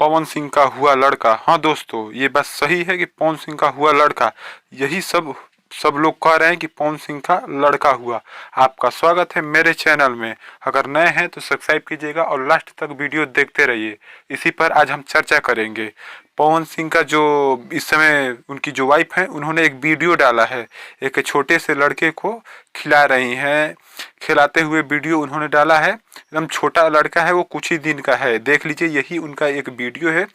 पवन सिंह का हुआ लड़का। हाँ दोस्तों, ये बात सही है कि पवन सिंह का हुआ लड़का, यही सब लोग कह रहे हैं कि पवन सिंह का लड़का हुआ। आपका स्वागत है मेरे चैनल में। अगर नए हैं तो सब्सक्राइब कीजिएगा और लास्ट तक वीडियो देखते रहिए। इसी पर आज हम चर्चा करेंगे। पवन सिंह का जो इस समय उनकी जो वाइफ है, उन्होंने एक वीडियो डाला है, एक छोटे से लड़के को खिला रही हैं, खिलाते हुए वीडियो उन्होंने डाला है। एकदम छोटा लड़का है, वो कुछ ही दिन का है। देख लीजिए, यही उनका एक वीडियो है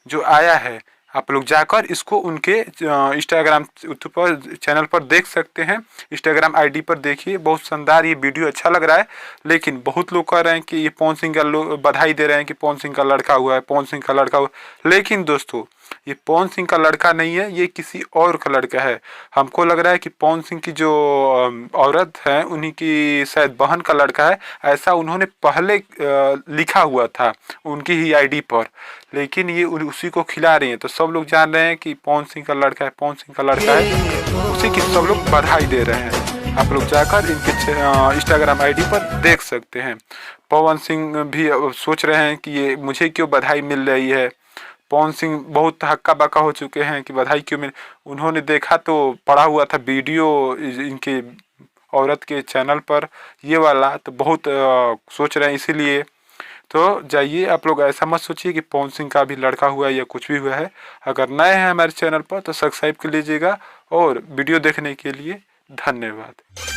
जो आया है। आप लोग जाकर इसको उनके इंस्टाग्राम पर चैनल पर देख सकते हैं। इंस्टाग्राम आईडी पर देखिए, बहुत शानदार ये वीडियो अच्छा लग रहा है। लेकिन बहुत लोग कह रहे हैं कि ये पवन सिंह का बधाई दे रहे हैं कि पवन सिंह का लड़का हुआ है, पवन सिंह का लड़का हुआ। लेकिन दोस्तों, ये पवन सिंह का लड़का नहीं है, ये किसी और का लड़का है। हमको लग रहा है कि पवन सिंह की जो औरत है, उन्हीं की शायद बहन का लड़का है। ऐसा उन्होंने पहले लिखा हुआ था उनकी ही आईडी पर। लेकिन ये उसी को खिला रही है, तो सब लोग जान रहे हैं कि पवन सिंह का लड़का है, पवन सिंह का लड़का है। उसी की सब लोग बधाई दे रहे हैं। आप लोग जाकर इनके इंस्टाग्राम आईडी पर देख सकते हैं। पवन सिंह भी सोच रहे हैं कि ये मुझे क्यों बधाई मिल रही है। पवन सिंह बहुत हक्का बक्का हो चुके हैं कि बधाई क्यों मिल। उन्होंने देखा तो पड़ा हुआ था वीडियो इनके औरत के चैनल पर, ये वाला, तो बहुत सोच रहे हैं। इसीलिए तो जाइए, आप लोग ऐसा मत सोचिए कि पवन सिंह का भी लड़का हुआ है या कुछ भी हुआ है। अगर नए हैं हमारे चैनल पर तो सब्सक्राइब कर लीजिएगा। और वीडियो देखने के लिए धन्यवाद।